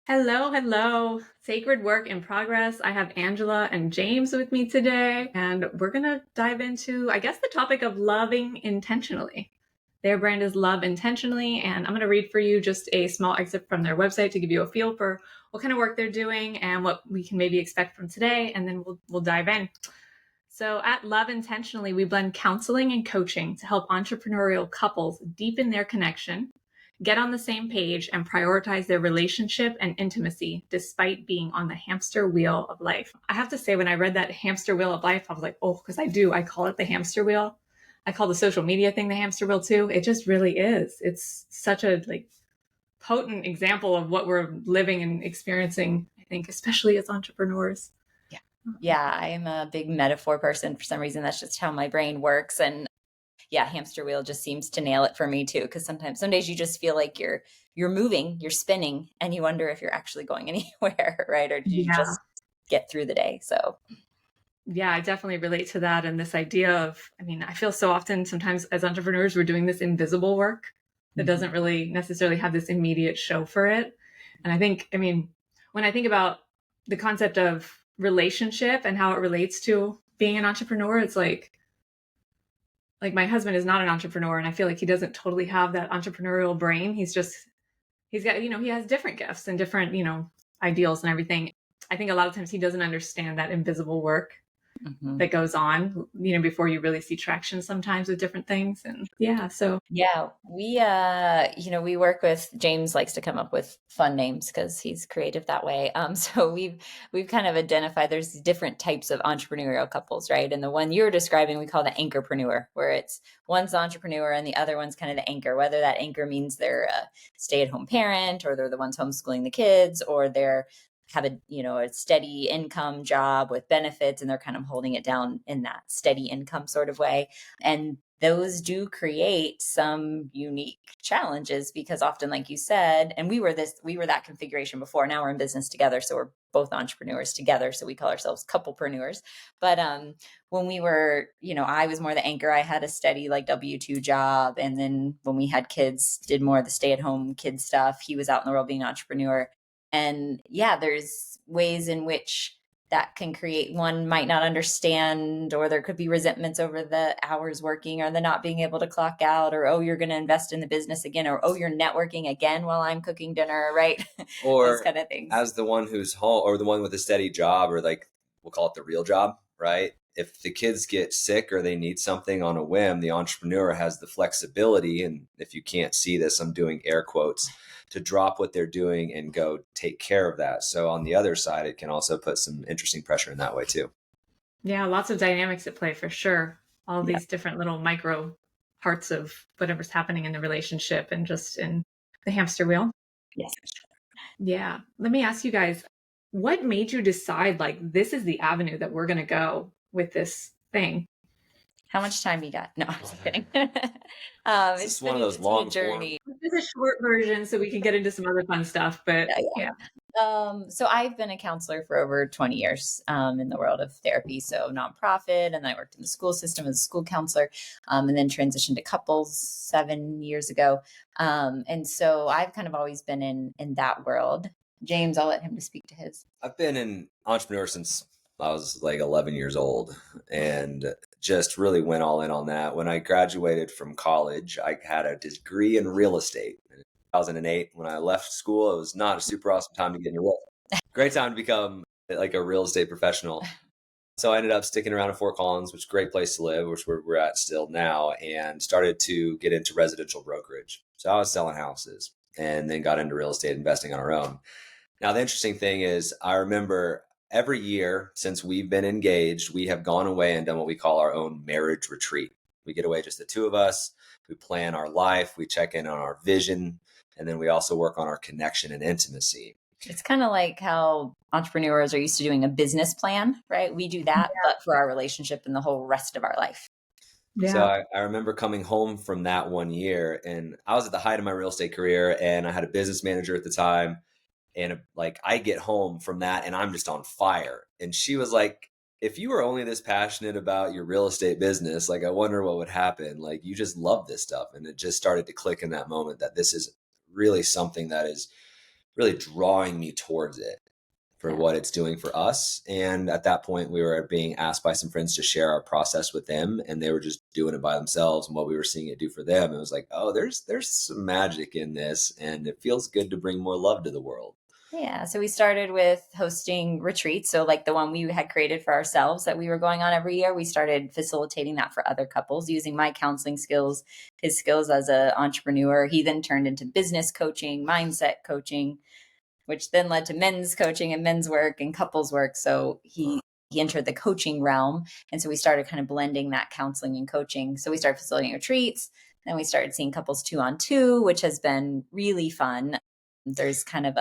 Hello, hello. Sacred work in progress. I have Angela and James with me today, and we're going to dive into, I guess, the topic of loving intentionally. Their brand is Love Intentionally, and I'm going to read for you just a small excerpt from their website to give you a feel for what kind of work they're doing and what we can maybe expect from today, and then we'll dive in. So at Love Intentionally, we blend counseling and coaching to help entrepreneurial couples deepen their connection, get on the same page, and prioritize their relationship and intimacy despite being on the hamster wheel of life. I have to say, when I read that hamster wheel of life, I was like, oh, because I call it the hamster wheel. I call the social media thing the hamster wheel too. It just really is. It's such a potent example of what we're living and experiencing, I think, especially as entrepreneurs. Yeah. Yeah, I'm a big metaphor person. For some reason, that's just how my brain works. And yeah, hamster wheel just seems to nail it for me too. Because some days you just feel like you're moving, you're spinning, and you wonder if you're actually going anywhere, right? Or did you Yeah. just get through the day? So Yeah, I definitely relate to that. And this idea of, I feel so often sometimes as entrepreneurs, we're doing this invisible work that doesn't Mhm. really necessarily have this immediate show for it. And when I think about the concept of relationship and how it relates to being an entrepreneur, it's like my husband is not an entrepreneur, and I feel like he doesn't totally have that entrepreneurial brain. He's got, he has different gifts and different, ideals and everything. I think a lot of times he doesn't understand that invisible work Mhm. that goes on, before you really see traction sometimes with different things. And yeah, so Yeah, we work with James likes to come up with fun names because he's creative that way. So we've kind of identified there's different types of entrepreneurial couples, right? And the one you're describing we call the Anchorpreneur, where it's one's the entrepreneur and the other one's kind of the anchor, whether that anchor means they're a stay-at-home parent or they're the ones homeschooling the kids or they're have a steady income job with benefits and they're kind of holding it down in that steady income sort of way. And those do create some unique challenges because often, like you said, and we were that configuration before. Now we're in business together, so we're both entrepreneurs together, so we call ourselves couplepreneurs. But when we were, I was more the anchor. I had a steady like W-2 job, and then when we had kids, did more of the stay-at-home kid stuff. He was out in the world being an entrepreneur. And yeah, there's ways in which that can create, one might not understand, or there could be resentments over the hours working or the not being able to clock out, or oh, you're going to invest in the business again, or oh, you're networking again while I'm cooking dinner, right? Those Or kind of things. as the one who's home, or the one with a steady job, or like we'll call it the real job, right? If the kids get sick or they need something on a whim, the entrepreneur has the flexibility, and if you can't see this, I'm doing air quotes, to drop what they're doing and go take care of that. So on the other side, it can also put some interesting pressure in that way too. yeah, lots of dynamics at play for sure. All Yeah. these different little micro parts of whatever's happening in the relationship and just in the hamster wheel. Yes. Yeah. Let me ask you guys, what made you decide like this is the avenue that we're going to go with this thing? How much time you got? No, I'm just kidding. This is one of those It's been a long form. journey. This is a short version so we can get into some other fun stuff, but Yeah, yeah. so I've been a counselor for over 20 years in the world of therapy, so nonprofit, and then I worked in the school system as a school counselor, and then transitioned to couples 7 years ago. And so I've kind of always been in that world. James, I'll let him to speak to his. I've been an entrepreneur since I was like 11 years old and just really went all in on that. When I graduated from college, I had a degree in real estate. In 2008, when I left school, it was not a super awesome time to get into real estate. Great time to become like a real estate professional. So I ended up sticking around in Fort Collins, which is a great place to live, which we're at still now, and started to get into residential brokerage. So I was selling houses and then got into real estate investing on our own. Now, the interesting thing is, I remember every year since we've been engaged, we have gone away and done what we call our own marriage retreat. We get away, just the two of us. We plan our life, we check in on our vision, and then we also work on our connection and intimacy. It's kind of like how entrepreneurs are used to doing a business plan, right? We do that, but for our relationship and the whole rest of our life. So Yeah. I remember coming home from that one year, and I was at the height of my real estate career, and I had a business manager at the time. And like I get home from that and I'm just on fire. And she was like, if you were only this passionate about your real estate business, like I wonder what would happen. Like you just love this stuff. And it just started to click in that moment that this is really something that is really drawing me towards it for what it's doing for us. And at that point, we were being asked by some friends to share our process with them, and they were just doing it by themselves and what we were seeing it do for them. It was like, oh, there's some magic in this, and it feels good to bring more love to the world. Yeah. So we started with hosting retreats. So, like the one we had created for ourselves that we were going on every year, we started facilitating that for other couples using my counseling skills, his skills as an entrepreneur. He then turned into business coaching, mindset coaching, which then led to men's coaching and men's work and couples work. So he entered the coaching realm. And so we started kind of blending that counseling and coaching. So we started facilitating retreats. Then we started seeing couples 2-on-2, which has been really fun. There's kind of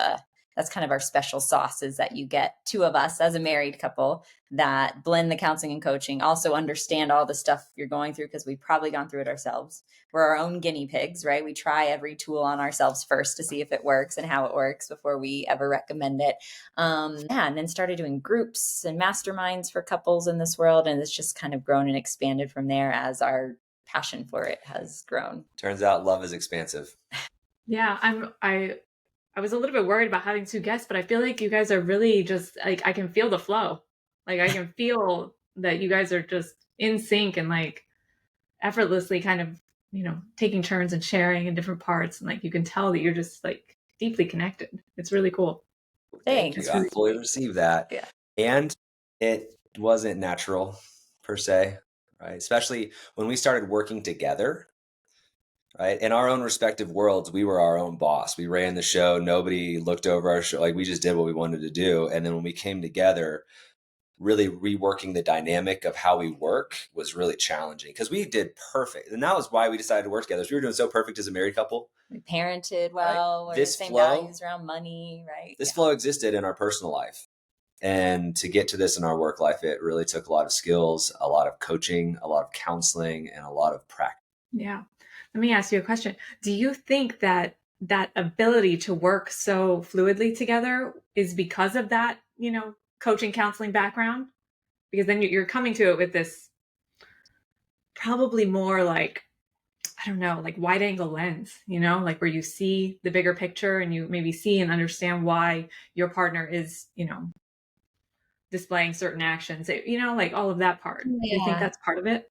that's kind of our special sauce, is that you get two of us as a married couple that blend the counseling and coaching, also understand all the stuff you're going through because we've probably gone through it ourselves. We're our own guinea pigs, right? We try every tool on ourselves first to see if it works and how it works before we ever recommend it. And then started doing groups and masterminds for couples in this world. And it's just kind of grown and expanded from there as our passion for it has grown. Turns out love is expansive. Yeah, I was a little bit worried about having two guests, but I feel like you guys are really just like, I can feel the flow. Like I can feel that you guys are just in sync and like effortlessly kind of, taking turns and sharing in different parts. And like you can tell that you're just like deeply connected. It's really cool. Thanks. Thank you. I fully receive that. Yeah. And it wasn't natural per se, right? Especially when we started working together. Right. In our own respective worlds, we were our own boss. We ran the show. Nobody looked over our show. Like we just did what we wanted to do. And then when we came together, really reworking the dynamic of how we work was really challenging because we did perfect. And that was why we decided to work together. So we were doing so perfect as a married couple. We parented well. Right? We're the same values around money, right? This flow existed in our personal life. And to get to this in our work life, it really took a lot of skills, a lot of coaching, a lot of counseling, and a lot of practice. Yeah. Let me ask you a question. Do you think that that ability to work so fluidly together is because of that, coaching, counseling background? Because then you're coming to it with this probably more like, I don't know, like wide angle lens, like where you see the bigger picture and you maybe see and understand why your partner is, displaying certain actions, like all of that part. Do you think that's part of it?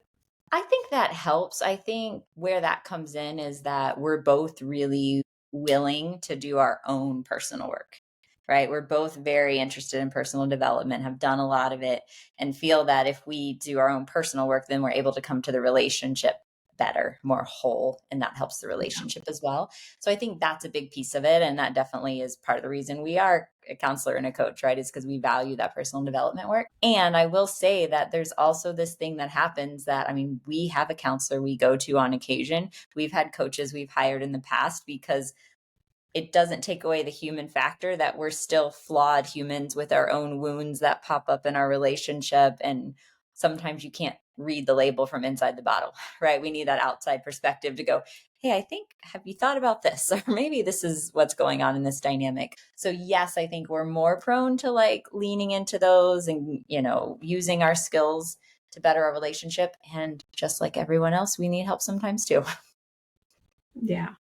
I think that helps. I think where that comes in is that we're both really willing to do our own personal work, right? We're both very interested in personal development, have done a lot of it, and feel that if we do our own personal work, then we're able to come to the relationship better, more whole, and that helps the relationship as well. So I think that's a big piece of it. And that definitely is part of the reason we are a counselor and a coach, right? Is because we value that personal development work. And I will say that there's also this thing that happens that, we have a counselor we go to on occasion. We've had coaches we've hired in the past because it doesn't take away the human factor that we're still flawed humans with our own wounds that pop up in our relationship. And sometimes you can't read the label from inside the bottle, right? We need that outside perspective to go, hey, have you thought about this? Or maybe this is what's going on in this dynamic. So yes, I think we're more prone to like leaning into those and, using our skills to better our relationship. And just like everyone else, we need help sometimes too. Yeah.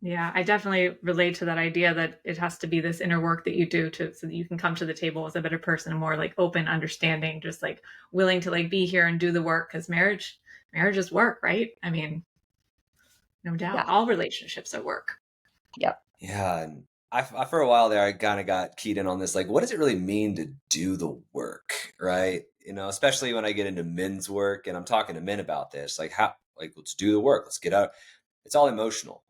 Yeah, I definitely relate to that idea that it has to be this inner work that you do so that you can come to the table as a better person, and more like open, understanding, just like willing to like be here and do the work, because marriage is work, right? No doubt. Yeah. All relationships are work. Yep. Yeah. And I for a while there, I kind of got keyed in on this. Like, what does it really mean to do the work? Right. Especially when I get into men's work and I'm talking to men about this, let's do the work. Let's get out. It's all emotional.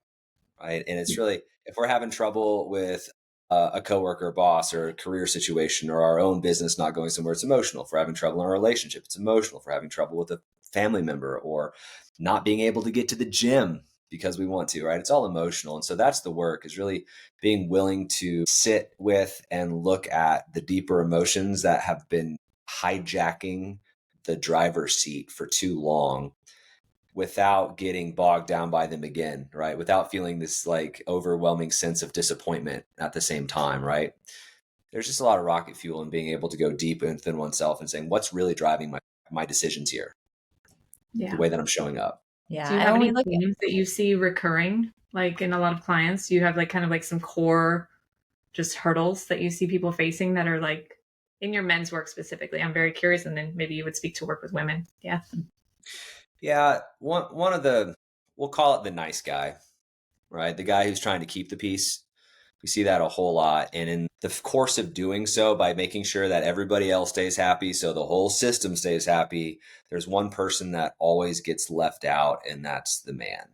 Right. And it's really, if we're having trouble with a coworker, boss, or a career situation, or our own business not going somewhere, it's emotional. If we're having trouble in our relationship, it's emotional. If we're having trouble with a family member or not being able to get to the gym because we want to, right? It's all emotional. And so that's the work, is really being willing to sit with and look at the deeper emotions that have been hijacking the driver's seat for too long, without getting bogged down by them again, right? Without feeling this like overwhelming sense of disappointment at the same time, right? There's just a lot of rocket fuel in being able to go deep within oneself and saying, what's really driving my decisions here? Yeah. The way that I'm showing up. Yeah. Do you have any themes that you see recurring, like in a lot of clients? Do you have like kind of like some core just hurdles that you see people facing that are like in your men's work specifically? I'm very curious, and then maybe you would speak to work with women. Yeah. Yeah, one of the, we'll call it the nice guy, right? The guy who's trying to keep the peace. We see that a whole lot. And in the course of doing so, by making sure that everybody else stays happy, so the whole system stays happy, there's one person that always gets left out, and that's the man.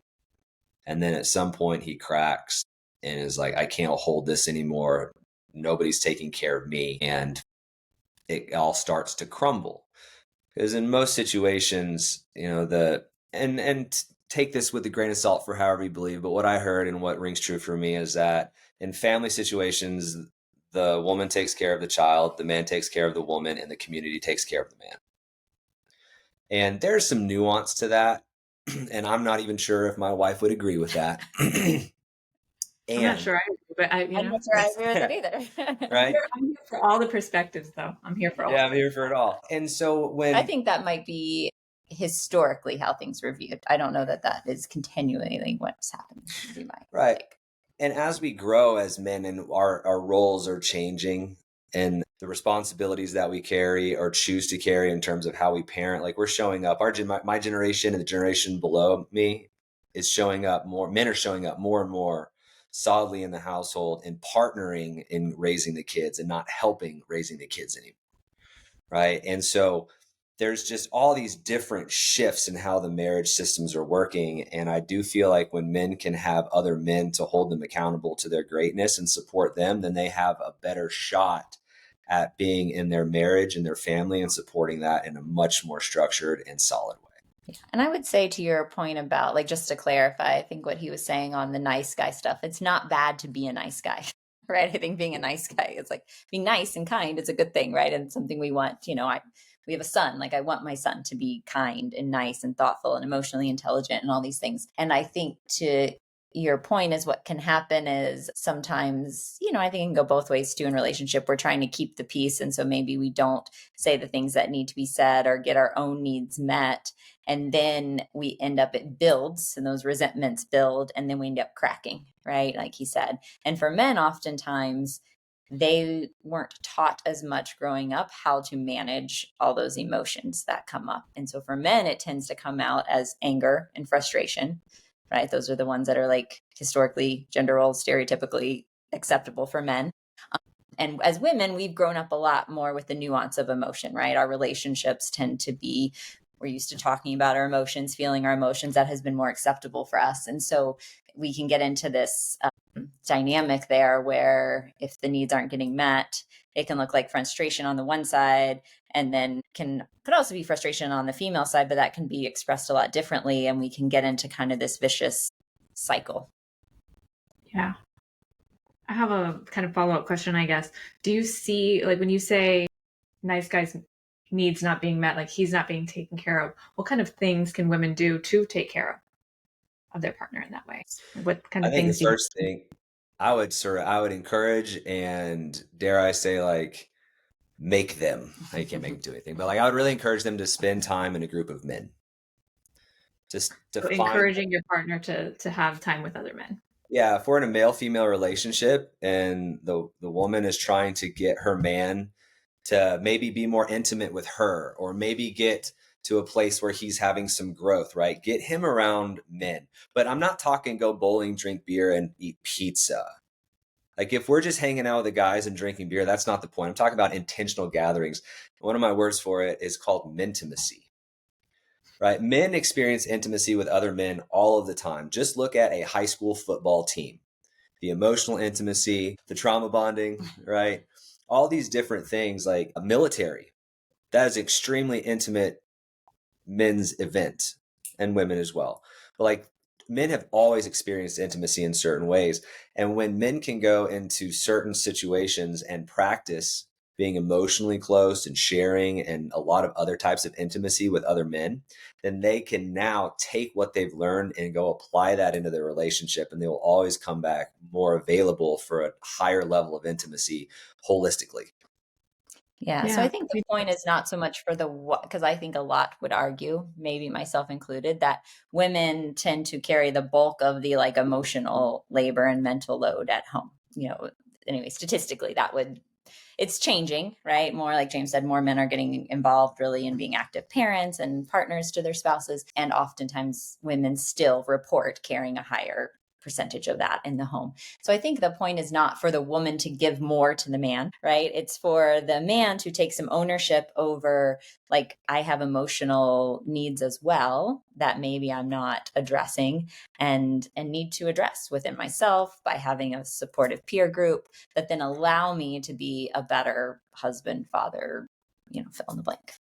And then at some point he cracks and is like, I can't hold this anymore. Nobody's taking care of me. And it all starts to crumble. Because in most situations, and take this with a grain of salt for however you believe, but what I heard and what rings true for me is that in family situations, the woman takes care of the child, the man takes care of the woman, and the community takes care of the man. And there's some nuance to that. And I'm not even sure if my wife would agree with that. I'm not sure I agree, but I'm not sure I agree with it either. Right? I'm here for all the perspectives, though. I'm here for all. Yeah, I'm here for it all. And so when I think that might be historically how things were viewed. I don't know that that is continually what's happening. Right. Take. And as we grow as men and our roles are changing, and the responsibilities that we carry or choose to carry in terms of how we parent, like we're showing up, my generation and the generation below me is showing up more. Men are showing up more and more solidly in the household and partnering in raising the kids and not helping raising the kids anymore. Right. And so there's just all these different shifts in how the marriage systems are working. And I do feel like when men can have other men to hold them accountable to their greatness and support them, then they have a better shot at being in their marriage and their family and supporting that in a much more structured and solid way. Yeah. And I would say to your point about, like, just to clarify, I think what he was saying on the nice guy stuff, it's not bad to be a nice guy, right? I think being a nice guy is like being nice and kind is a good thing, right? And something we want, we have a son, like I want my son to be kind and nice and thoughtful and emotionally intelligent and all these things. And I think to your point is what can happen is sometimes, I think it can go both ways too in relationship. We're trying to keep the peace. And so maybe we don't say the things that need to be said or get our own needs met. And then we end up, it builds and those resentments build and then we end up cracking, right? Like he said. And for men, oftentimes, they weren't taught as much growing up how to manage all those emotions that come up. And so for men, it tends to come out as anger and frustration, right? Those are the ones that are like historically, gender roles, stereotypically acceptable for men. And as women, we've grown up a lot more with the nuance of emotion, right? Our relationships tend to be, we're used to talking about our emotions, feeling our emotions. That has been more acceptable for us. And so we can get into this dynamic there where if the needs aren't getting met, it can look like frustration on the one side, and then could also be frustration on the female side, but that can be expressed a lot differently. And we can get into kind of this vicious cycle. Yeah. I have a kind of follow-up question, I guess. Do you see, like when you say nice guy's needs not being met, like he's not being taken care of, what kind of things can women do to take care of their partner in that way? What kind of things? The first thing I would encourage, and dare I say, like, make them. You can't make them do anything, but like I would really encourage them to spend time in a group of men. Just to encouraging your partner to have time with other men. Yeah, if we're in a male-female relationship and the woman is trying to get her man to maybe be more intimate with her, or maybe get to a place where he's having some growth, right? Get him around men. But I'm not talking go bowling, drink beer, and eat pizza. Like if we're just hanging out with the guys and drinking beer, that's not the point. I'm talking about intentional gatherings. One of my words for it is called mintimacy, right? Men experience intimacy with other men all of the time. Just look at a high school football team, the emotional intimacy, the trauma bonding, right? All these different things, like a military, that is extremely intimate men's event, and women as well. But like men have always experienced intimacy in certain ways. And when men can go into certain situations and practice being emotionally close and sharing and a lot of other types of intimacy with other men, then they can now take what they've learned and go apply that into their relationship. And they will always come back more available for a higher level of intimacy holistically. Yeah. So I think the point is not so much for because I think a lot would argue, maybe myself included, that women tend to carry the bulk of the like emotional labor and mental load at home. anyway, statistically, it's changing, right? More, like James said, more men are getting involved really in being active parents and partners to their spouses. And oftentimes women still report carrying a higher percentage of that in the home. So I think the point is not for the woman to give more to the man, right? It's for the man to take some ownership over, like, I have emotional needs as well that maybe I'm not addressing and need to address within myself by having a supportive peer group that then allow me to be a better husband, father, fill in the blank.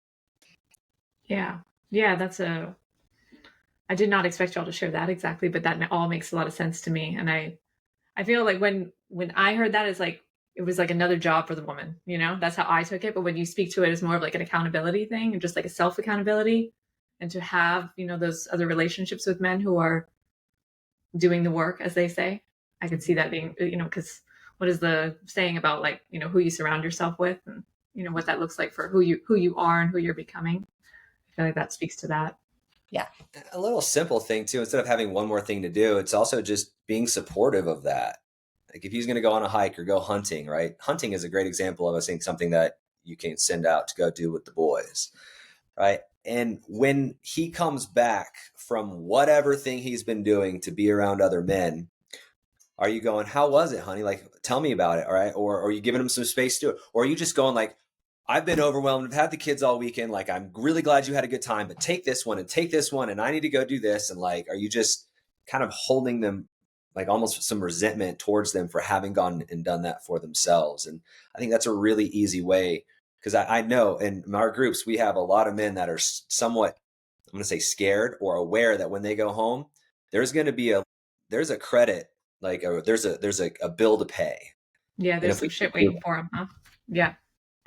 Yeah. I did not expect y'all to share that exactly, but that all makes a lot of sense to me. And I feel like when I heard that, it's like, it was like another job for the woman, that's how I took it. But when you speak to it as more of like an accountability thing and just like a self accountability, and to have, those other relationships with men who are doing the work, as they say, I could see that being, because what is the saying about, like, who you surround yourself with, and, what that looks like for who you are and who you're becoming. I feel like that speaks to that. Yeah. A little simple thing too, instead of having one more thing to do, it's also just being supportive of that. Like if he's going to go on a hike or go hunting, right? Hunting is a great example of, I think, something that you can send out to go do with the boys, right? And when he comes back from whatever thing he's been doing to be around other men, are you going, how was it, honey? Like, tell me about it, all right? Or are you giving him some space to do it? Or are you just going like, I've been overwhelmed. I've had the kids all weekend. Like, I'm really glad you had a good time, but take this one and take this one. And I need to go do this. And like, are you just kind of holding them, like almost some resentment towards them for having gone and done that for themselves? And I think that's a really easy way, because I know in our groups, we have a lot of men that are somewhat, I'm going to say, scared or aware that when they go home, there's going to be there's a credit, like there's a bill to pay. Yeah, And there's if some we shit waiting for him, huh? Yeah,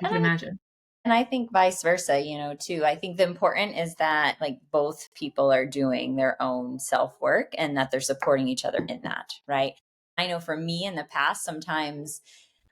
I can imagine. And I think vice versa, too. I think the important is that, like, both people are doing their own self work and that they're supporting each other in that, right? I know for me in the past, sometimes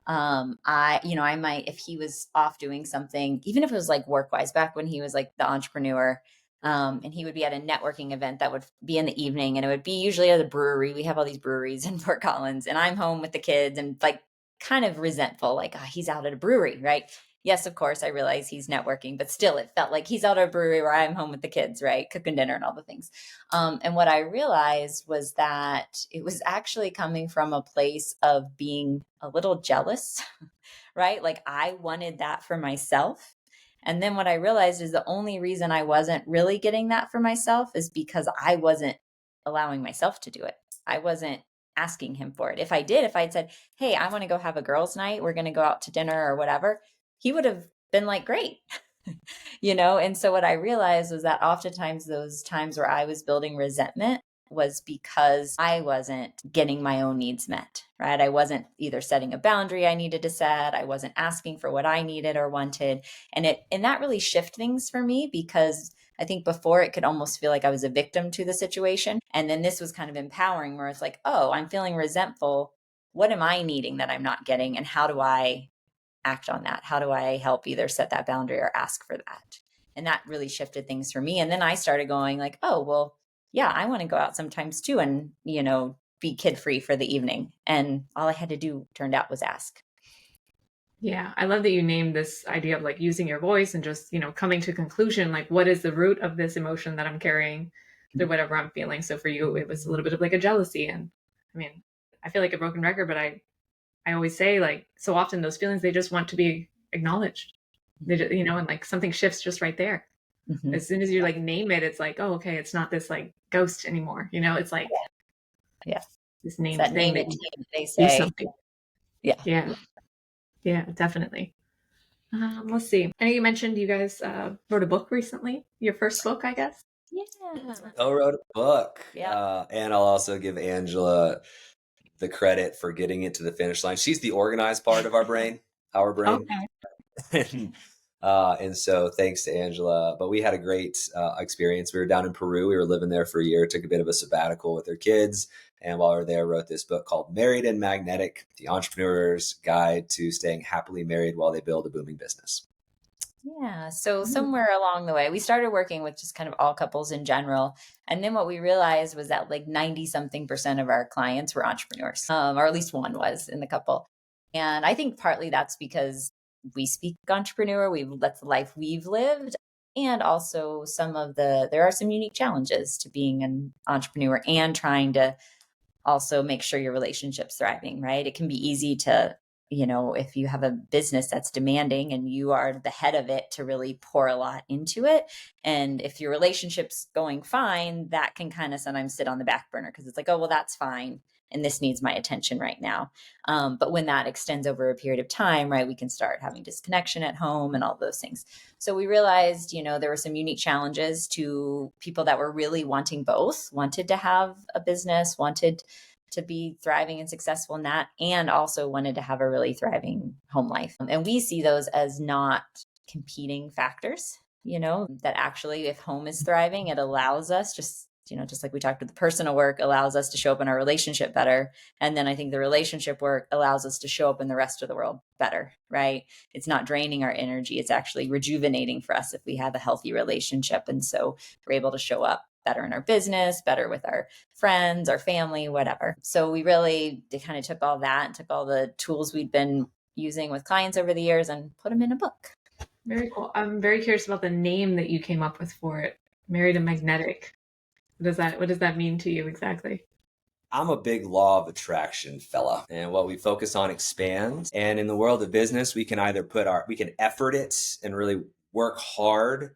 I might, if he was off doing something, even if it was like work wise, back when he was like the entrepreneur, and he would be at a networking event that would be in the evening, and it would be usually at a brewery. We have all these breweries in Fort Collins, and I'm home with the kids and like kind of resentful, like, oh, he's out at a brewery, right? Yes, of course, I realize he's networking, but still it felt like he's out at a brewery where I'm home with the kids, right? Cooking dinner and all the things. And what I realized was that it was actually coming from a place of being a little jealous, right? Like I wanted that for myself. And then what I realized is the only reason I wasn't really getting that for myself is because I wasn't allowing myself to do it. I wasn't asking him for it. If I did, if I'd said, hey, I want to go have a girls' night, we're going to go out to dinner or whatever, he would have been like, great. And so what I realized was that oftentimes those times where I was building resentment was because I wasn't getting my own needs met, right? I wasn't either setting a boundary I needed to set. I wasn't asking for what I needed or wanted. And that really shifted things for me, because I think before it could almost feel like I was a victim to the situation. And then this was kind of empowering, where it's like, oh, I'm feeling resentful. What am I needing that I'm not getting? And how do I act on that? How do I help either set that boundary or ask for that? And that really shifted things for me. And then I started going like, oh, well, yeah, I want to go out sometimes too and, be kid free for the evening. And all I had to do, turned out, was ask. Yeah, I love that you named this idea of like using your voice and just, coming to a conclusion, like what is the root of this emotion that I'm carrying through whatever I'm feeling. So for you, it was a little bit of like a jealousy. And I mean, I feel like a broken record, but I always say, like, so often those feelings, they just want to be acknowledged. They just, and like something shifts just right there. Mm-hmm. As soon as you like name it, it's like, oh, okay, it's not this like ghost anymore. It's like, yeah, this named that thing name that it, they say. do something. Yeah. Yeah, definitely. Let's see. I know you mentioned you guys wrote a book recently. Your first book, I guess. Yeah. I wrote a book. Yeah. And I'll also give Angela the credit for getting it to the finish line. She's the organized part of our brain. Okay. And so thanks to Angela. But we had a great experience. We were down in Peru. We were living there for a year, took a bit of a sabbatical with our kids. And while we were there, wrote this book called Married and Magnetic, The Entrepreneur's Guide to Staying Happily Married While They Build a Booming Business. Yeah. So somewhere along the way, we started working with just kind of all couples in general. And then what we realized was that like 90 something% of our clients were entrepreneurs, or at least one was in the couple. And I think partly that's because we speak entrepreneur, that's the life we've lived. And also there are some unique challenges to being an entrepreneur and trying to also make sure your relationship's thriving, right? It can be easy to, if you have a business that's demanding and you are the head of it, to really pour a lot into it. And if your relationship's going fine, that can kind of sometimes sit on the back burner because it's like, oh, well, that's fine. And this needs my attention right now. But when that extends over a period of time, right, we can start having disconnection at home and all those things. So we realized, there were some unique challenges to people that were really wanting both, wanted to have a business, wanted to be thriving and successful in that, and also wanted to have a really thriving home life. And we see those as not competing factors, that actually if home is thriving, it allows us just like we talked with the personal work, allows us to show up in our relationship better. And then I think the relationship work allows us to show up in the rest of the world better, right? It's not draining our energy. It's actually rejuvenating for us if we have a healthy relationship. And so we're able to show up better in our business, better with our friends, our family, whatever. So we really kind of took all that and took all the tools we'd been using with clients over the years and put them in a book. Very cool. I'm very curious about the name that you came up with for it. Married and Magnetic. What does that mean to you exactly? I'm a big law of attraction fella, and what we focus on expands. And in the world of business, we can either we can effort it and really work hard,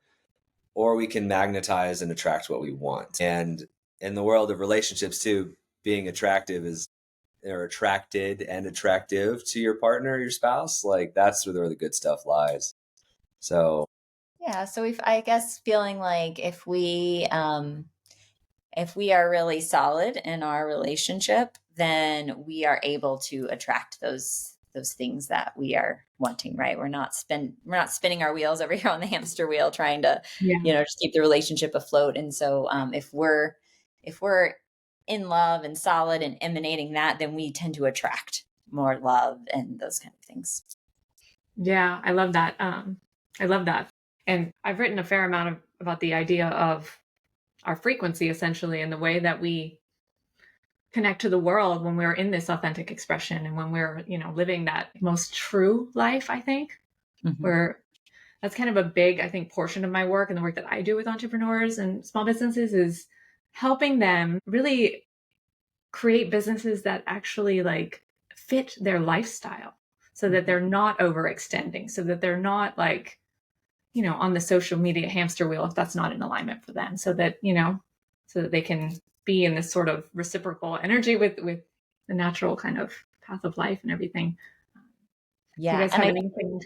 or we can magnetize and attract what we want. And in the world of relationships too, being attractive or attracted and attractive to your partner, your spouse, like that's where the good stuff lies. So yeah, so I guess feeling like if we are really solid in our relationship, then we are able to attract those things that we are wanting, right? We're not spinning our wheels over here on the hamster wheel trying to, just keep the relationship afloat. And so if we're in love and solid and emanating that, then we tend to attract more love and those kind of things. Yeah, I love that. I love that. And I've written a fair amount about the idea of our frequency, essentially, and the way that we connect to the world when we're in this authentic expression and when we're, living that most true life, I think, where that's kind of a big, I think, portion of my work and the work that I do with entrepreneurs and small businesses is helping them really create businesses that actually like fit their lifestyle so that they're not overextending, so that they're not like, on the social media hamster wheel if that's not in alignment for them, so that they can be in this sort of reciprocal energy with the natural kind of path of life and everything. Yeah. Do you guys have anything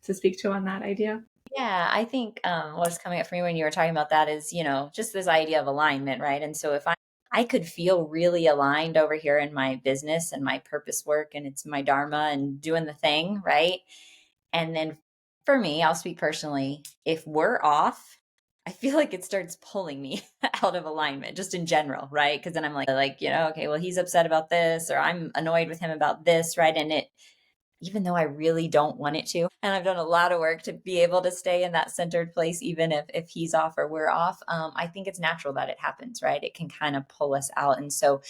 to speak to on that idea? Yeah, I think what's coming up for me when you were talking about that is, just this idea of alignment, right? And so if I could feel really aligned over here in my business and my purpose work and it's my dharma and doing the thing, right? And then for me, I'll speak personally, if we're off, I feel like it starts pulling me out of alignment just in general, right? Because then I'm like, okay, well, he's upset about this or I'm annoyed with him about this, right? And even though I really don't want it to, and I've done a lot of work to be able to stay in that centered place, even if he's off or we're off, I think it's natural that it happens, right? It can kind of pull us out. And so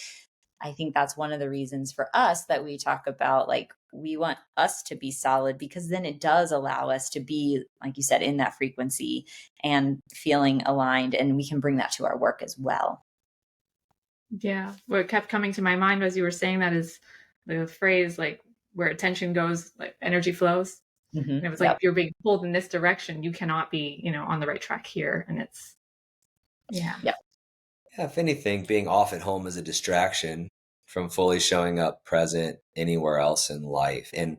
I think that's one of the reasons for us that we talk about, like, we want us to be solid because then it does allow us to be, like you said, in that frequency and feeling aligned, and we can bring that to our work as well. Yeah. What kept coming to my mind as you were saying that is the phrase, like, where attention goes, like energy flows. And it was like, if you're being pulled in this direction, you cannot be, on the right track here. And it's, yeah. Yeah, if anything, being off at home is a distraction from fully showing up present anywhere else in life. And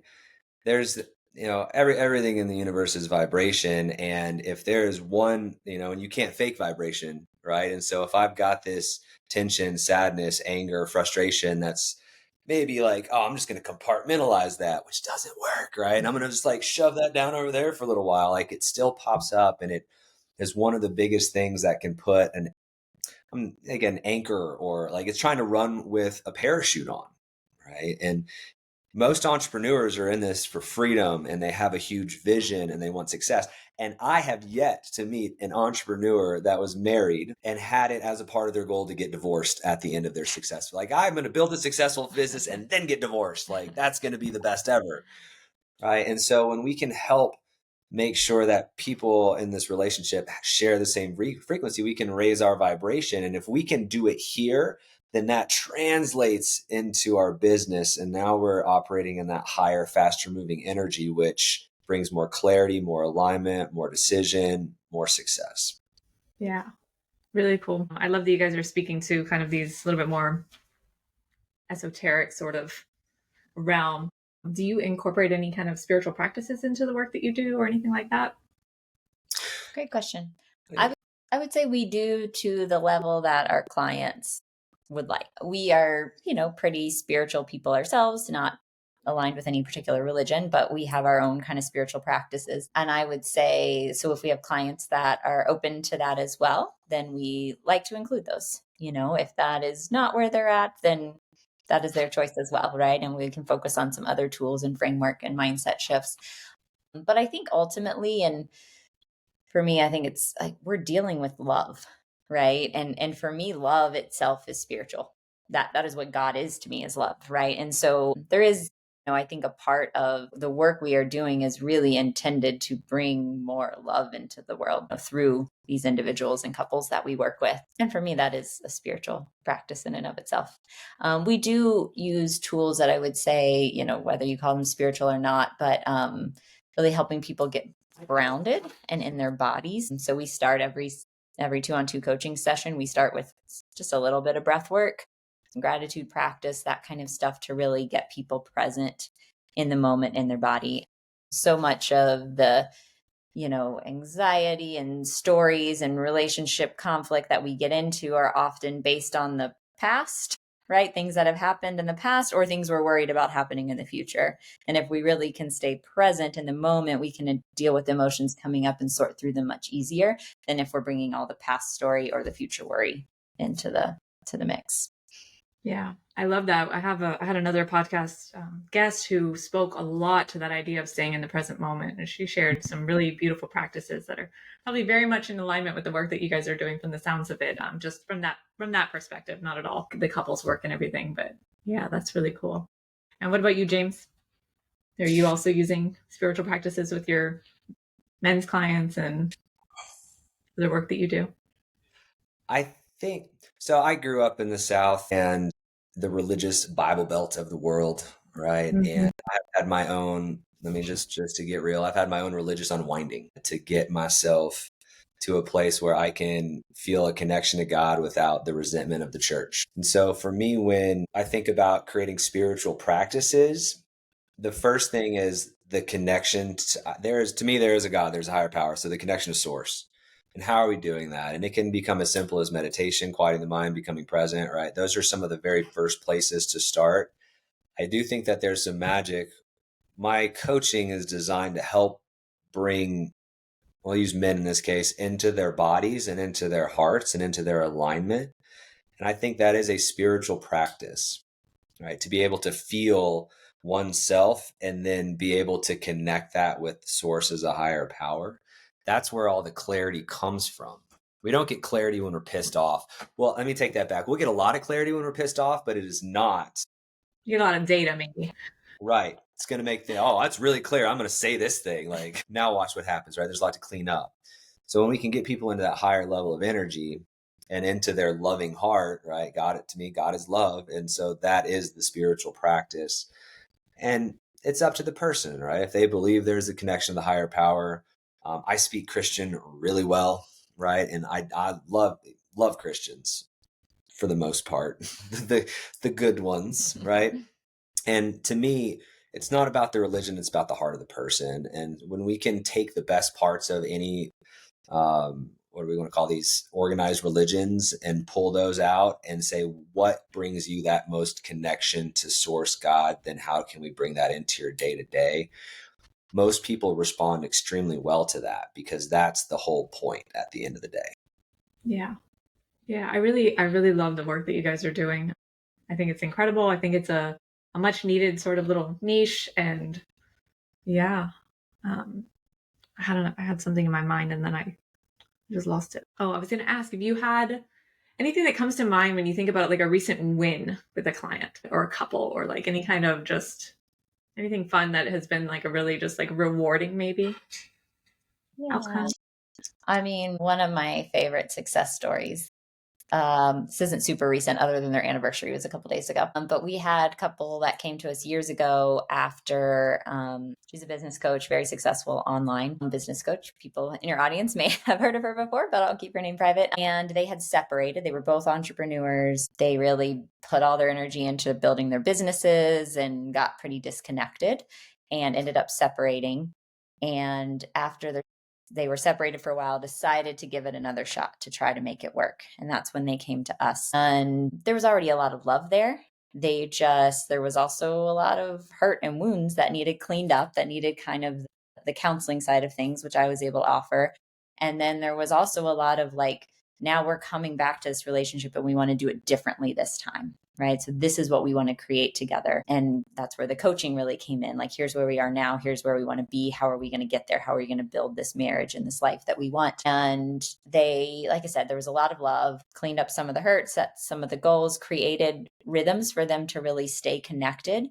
there's, everything in the universe is vibration. And if there's one, and you can't fake vibration, right? And so if I've got this tension, sadness, anger, frustration, that's maybe like, oh, I'm just going to compartmentalize that, which doesn't work, right? And I'm going to just like shove that down over there for a little while. Like it still pops up, and it is one of the biggest things that can put anchor, or like it's trying to run with a parachute on, right? And Most entrepreneurs are in this for freedom, and they have a huge vision and they want success. And I have yet to meet an entrepreneur that was married and had it as a part of their goal to get divorced at the end of their success. Like, I'm going to build a successful business and then get divorced. Like, that's going to be the best ever. Right. And so when we can help make sure that people in this relationship share the same frequency, we can raise our vibration. And if we can do it here, then that translates into our business. And now we're operating in that higher, faster moving energy, which brings more clarity, more alignment, more decision, more success. Yeah, really cool. I love that you guys are speaking to kind of these little bit more esoteric sort of realm. Do you incorporate any kind of spiritual practices into the work that you do or anything like that? Great question. Yeah. I would say we do to the level that our clients would like. We are, pretty spiritual people ourselves, not aligned with any particular religion, but we have our own kind of spiritual practices. And I would say, so if we have clients that are open to that as well, then we like to include those. If that is not where they're at, then that is their choice as well, right? And we can focus on some other tools and framework and mindset shifts. But I think ultimately, and for me, I think it's like we're dealing with love, right? And for me, love itself is spiritual. That is what God is to me, is love, right? And so there is, I think a part of the work we are doing is really intended to bring more love into the world through these individuals and couples that we work with. And for me, that is a spiritual practice in and of itself. We do use tools that I would say, whether you call them spiritual or not, but really helping people get grounded and in their bodies. And so we start every 2-on-2 coaching session. We start with just a little bit of breath work, some gratitude practice, that kind of stuff to really get people present in the moment in their body. So much of the, anxiety and stories and relationship conflict that we get into are often based on the past, right? Things that have happened in the past or things we're worried about happening in the future. And if we really can stay present in the moment, we can deal with emotions coming up and sort through them much easier than if we're bringing all the past story or the future worry into the mix. Yeah, I love that. I had another podcast guest who spoke a lot to that idea of staying in the present moment, and she shared some really beautiful practices that are probably very much in alignment with the work that you guys are doing from the sounds of it. Just from that perspective, not at all the couples work and everything, but yeah, that's really cool. And what about you, James? Are you also using spiritual practices with your men's clients and the work that you do? I think so. I grew up in the South and the religious Bible Belt of the world, right? Mm-hmm. And I've had my own, let me just to get real, I've had my own religious unwinding to get myself to a place where I can feel a connection to God without the resentment of the church. And so for me, when I think about creating spiritual practices, the first thing is the connection there is a God, there's a higher power. So the connection to source. And how are we doing that? And it can become as simple as meditation, quieting the mind, becoming present, right? Those are some of the very first places to start. I do think that there's some magic. My coaching is designed to help bring, we'll use men in this case, into their bodies and into their hearts and into their alignment. And I think that is a spiritual practice, right? To be able to feel oneself and then be able to connect that with the source as a higher power. That's where all the clarity comes from. We don't get clarity when we're pissed off. Well, let me take that back. We'll get a lot of clarity when we're pissed off, but it is not. You get a lot of data, maybe. Right. It's going to make that's really clear. I'm going to say this thing. Like, now watch what happens, right? There's a lot to clean up. So when we can get people into that higher level of energy and into their loving heart, right? To me, God is love. And so that is the spiritual practice. And it's up to the person, right? If they believe there's a connection to the higher power. I speak Christian really well, right? And I love Christians for the most part, the good ones, right? And to me, it's not about the religion, it's about the heart of the person. And when we can take the best parts of any, what do we want to call these, organized religions, and pull those out and say, what brings you that most connection to source God? Then how can we bring that into your day to day? Most people respond extremely well to that because that's the whole point at the end of the day. Yeah. Yeah. I really love the work that you guys are doing. I think it's incredible. I think it's a a much needed sort of little niche. And yeah, I had something in my mind and then I just lost it. Oh, I was going to ask if you had anything that comes to mind when you think about like a recent win with a client or a couple, or like any kind of just anything fun that has been like a really just like rewarding maybe Yeah. outcome. I mean, one of my favorite success stories. This isn't super recent, other than their anniversary was a couple days ago. But we had a couple that came to us years ago after she's a business coach, very successful online business coach. People in your audience may have heard of her before, but I'll keep her name private. And they had separated. They were both entrepreneurs. They really put all their energy into building their businesses and got pretty disconnected and ended up separating. And after they were separated for a while, decided to give it another shot to try to make it work. And that's when they came to us. And there was already a lot of love there. There was also a lot of hurt and wounds that needed cleaned up, that needed kind of the counseling side of things, which I was able to offer. And then there was also a lot of like, now we're coming back to this relationship and we want to do it differently this time. Right. So this is what we want to create together. And that's where the coaching really came in. Like, here's where we are now. Here's where we want to be. How are we going to get there? How are we going to build this marriage and this life that we want? And they, like I said, there was a lot of love, cleaned up some of the hurt, set some of the goals, created rhythms for them to really stay connected.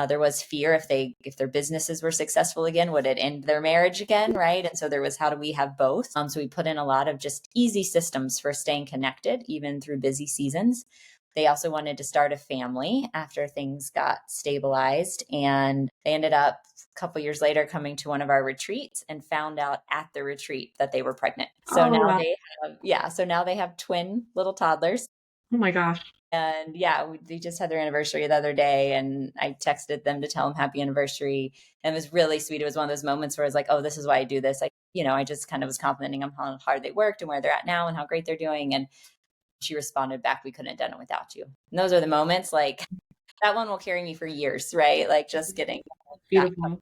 There was fear if their businesses were successful again, would it end their marriage again? Right. And so there was, how do we have both? So we put in a lot of just easy systems for staying connected, even through busy seasons. They also wanted to start a family after things got stabilized. And they ended up a couple years later coming to one of our retreats and found out at the retreat that they were pregnant. So Oh, now wow. they have twin little toddlers. Oh my gosh. And yeah, they just had their anniversary the other day, and I texted them to tell them happy anniversary. And it was really sweet. It was one of those moments where I was like, oh, this is why I do this. I just kind of was complimenting them how hard they worked and where they're at now and how great they're doing. And she responded back, we couldn't have done it without you. And those are the moments, like that one will carry me for years, right? Like just getting Beautiful.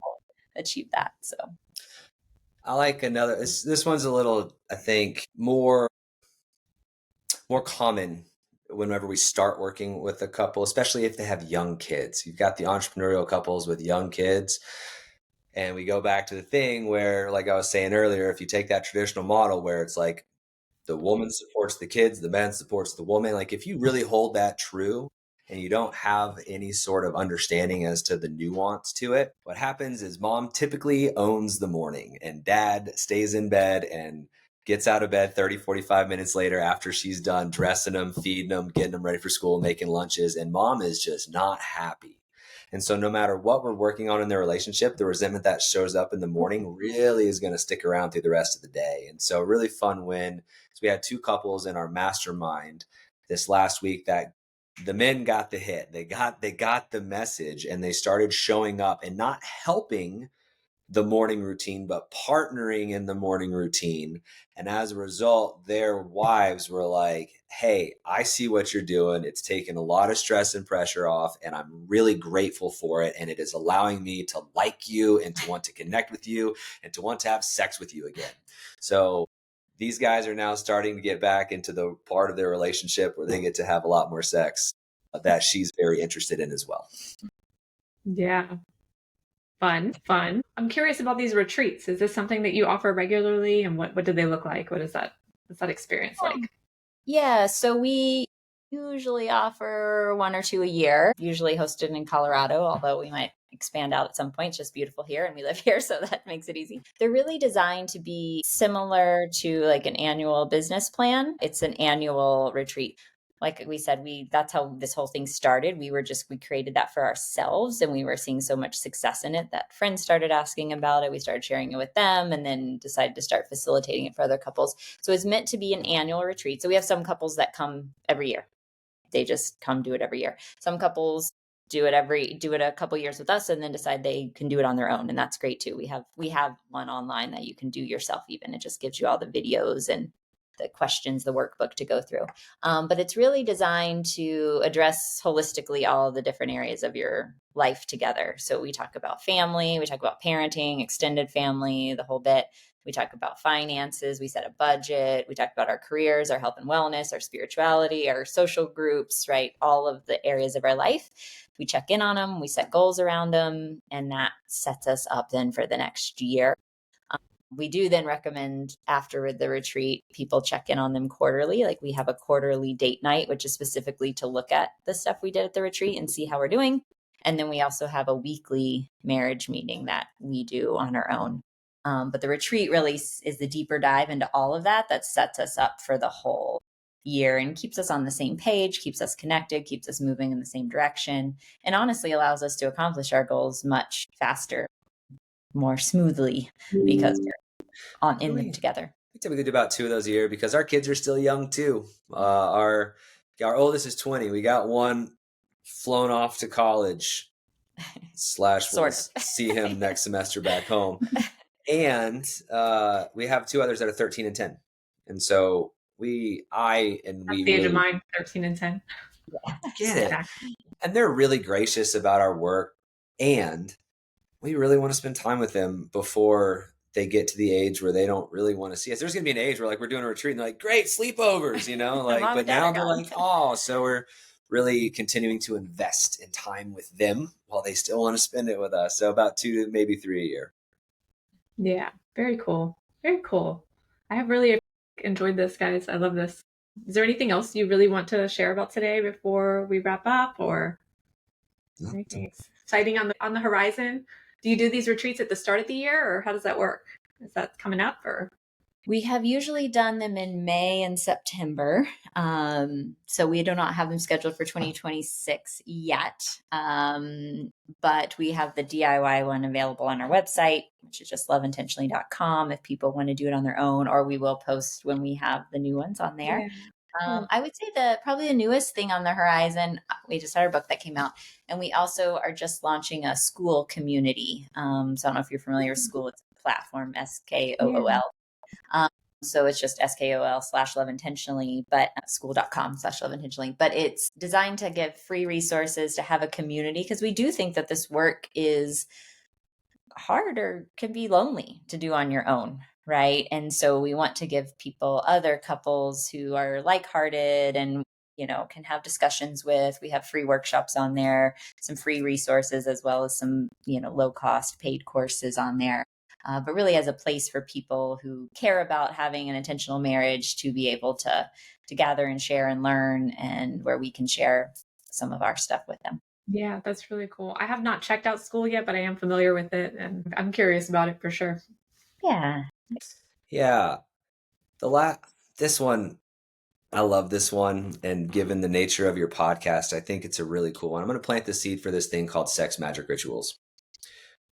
achieve that. So I like another. This one's a little, I think, more common whenever we start working with a couple, especially if they have young kids. You've got the entrepreneurial couples with young kids. And we go back to the thing where, like I was saying earlier, if you take that traditional model where it's like the woman supports the kids, the man supports the woman, like if you really hold that true and you don't have any sort of understanding as to the nuance to it, what happens is mom typically owns the morning and dad stays in bed and gets out of bed 30, 45 minutes later after she's done dressing them, feeding them, getting them ready for school, making lunches. And mom is just not happy. And so no matter what we're working on in their relationship, the resentment that shows up in the morning really is going to stick around through the rest of the day. And so really fun win. So we had two couples in our mastermind this last week that the men got the hit. They got the message and they started showing up and not helping the morning routine, but partnering in the morning routine. And as a result, their wives were like, hey, I see what you're doing. It's taken a lot of stress and pressure off, and I'm really grateful for it. And it is allowing me to like you and to want to connect with you and to want to have sex with you again. So these guys are now starting to get back into the part of their relationship where they get to have a lot more sex that she's very interested in as well. Yeah. Fun. I'm curious about these retreats. Is this something that you offer regularly, and what do they look like? What's that experience like? Yeah, so we usually offer one or two a year, usually hosted in Colorado, although we might expand out at some point. It's just beautiful here and we live here, so that makes it easy. They're really designed to be similar to like an annual business plan. It's an annual retreat. Like we said, that's how this whole thing started. We created that for ourselves, and we were seeing so much success in it that friends started asking about it. We started sharing it with them and then decided to start facilitating it for other couples. So it's meant to be an annual retreat. So we have some couples that come every year. They just come do it every year. Some couples do it a couple years with us and then decide they can do it on their own. And that's great too. We have one online that you can do yourself even. It just gives you all the videos and the questions, the workbook to go through. But it's really designed to address holistically all the different areas of your life together. So we talk about family, we talk about parenting, extended family, the whole bit. We talk about finances. We set a budget. We talk about our careers, our health and wellness, our spirituality, our social groups, right? All of the areas of our life. We check in on them. We set goals around them. And that sets us up then for the next year. We do then recommend after the retreat, people check in on them quarterly. Like we have a quarterly date night, which is specifically to look at the stuff we did at the retreat and see how we're doing. And then we also have a weekly marriage meeting that we do on our own. But the retreat really is the deeper dive into all of that sets us up for the whole year and keeps us on the same page, keeps us connected, keeps us moving in the same direction, and honestly allows us to accomplish our goals much faster, more smoothly because we're in them together. We typically do about 2 of those a year because our kids are still young too. Our oldest is 20. We got one flown off to college / we'll see him next semester back home. And we have 2 others that are 13 and 10. And so That's the age of mine, 13 and 10. Get it. And they're really gracious about our work. And we really want to spend time with them before they get to the age where they don't really want to see us. There's going to be an age where like we're doing a retreat and they're like, great sleepovers, like, but now they're like, oh, so we're really continuing to invest in time with them while they still want to spend it with us. So about 2 to maybe 3 a year. Yeah. Very cool. Very cool. I have really enjoyed this, guys. I love this. Is there anything else you really want to share about today before we wrap up, or anything exciting on the horizon? Do you do these retreats at the start of the year, or how does that work? Is that coming up, or? We have usually done them in May and September. So we do not have them scheduled for 2026 yet. But we have the DIY one available on our website, which is just loveintentionally.com if people want to do it on their own, or we will post when we have the new ones on there. Yeah. I would say probably the newest thing on the horizon, we just had our book that came out, and we also are just launching a school community. So I don't know if you're familiar with school. It's a platform, SKOOL. Yeah. So it's just SKOL/loveintentionally, but school.com/loveintentionally. But it's designed to give free resources, to have a community, because we do think that this work is hard or can be lonely to do on your own. Right. And so we want to give people, other couples who are like-hearted and, can have discussions with. We have free workshops on there, some free resources, as well as some, low-cost paid courses on there. But really as a place for people who care about having an intentional marriage to be able to gather and share and learn, and where we can share some of our stuff with them. Yeah, that's really cool. I have not checked out school yet, but I am familiar with it, and I'm curious about it for sure. Yeah. Yeah. This one, I love this one. And given the nature of your podcast, I think it's a really cool one. I'm going to plant the seed for this thing called sex magic rituals.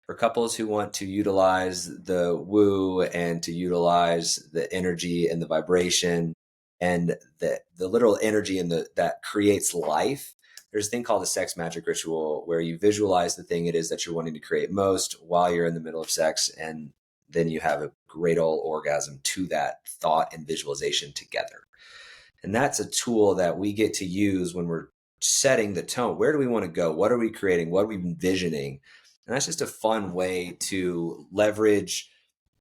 For couples who want to utilize the woo and to utilize the energy and the vibration and the literal energy that creates life, there's a thing called a sex magic ritual where you visualize the thing it is that you're wanting to create most while you're in the middle of sex, and then you have a great old orgasm to that thought and visualization together. And that's a tool that we get to use when we're setting the tone. Where do we want to go? What are we creating? What are we envisioning? And that's just a fun way to leverage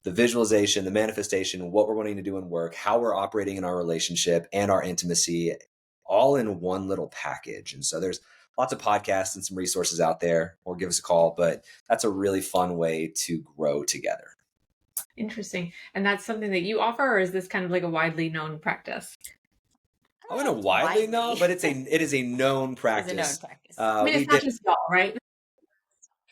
the visualization, the manifestation, what we're wanting to do in work, how we're operating in our relationship and our intimacy, all in one little package. And so there's lots of podcasts and some resources out there, or give us a call, but that's a really fun way to grow together. Interesting. And that's something that you offer, or is this kind of like a widely known practice? I don't know widely known, but it is a known practice. It's a known practice. I mean, it's not just y'all, right?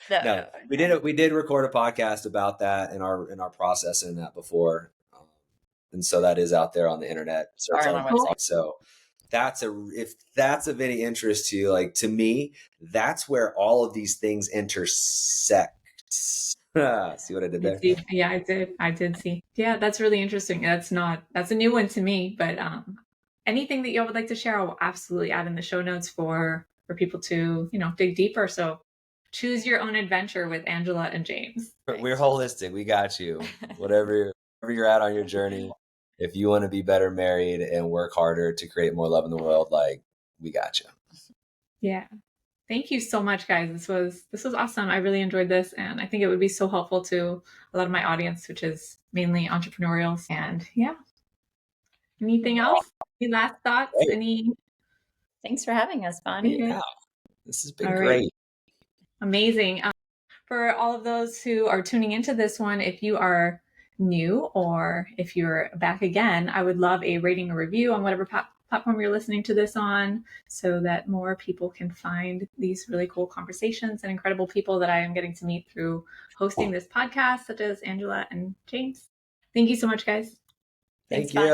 No, we did record a podcast about that in our process in that before, and so that is out there on the internet. Search our website. So if that's of any interest to you, like to me, that's where all of these things intersect. See what I did there? Yeah, I did see. Yeah, that's really interesting. That's a new one to me, but anything that y'all would like to share, I will absolutely add in the show notes for people to, dig deeper. So choose your own adventure with Angela and James. We're holistic. We got you. Whatever you're at on your journey, if you want to be better married and work harder to create more love in the world, like, we got you. Yeah. Thank you so much, guys. This was awesome. I really enjoyed this, and I think it would be so helpful to a lot of my audience, which is mainly entrepreneurials. And yeah, anything else? Any last thoughts? Great. Any? Thanks for having us, Bonnie. Yeah, this has been All right. great. Amazing. For all of those who are tuning into this one, if you are new or if you're back again, I would love a rating or review on whatever platform you're listening to this on, so that more people can find these really cool conversations and incredible people that I am getting to meet through hosting this podcast, such as Angela and James. Thank you so much, guys. Thanks, Thank you. Bonnie.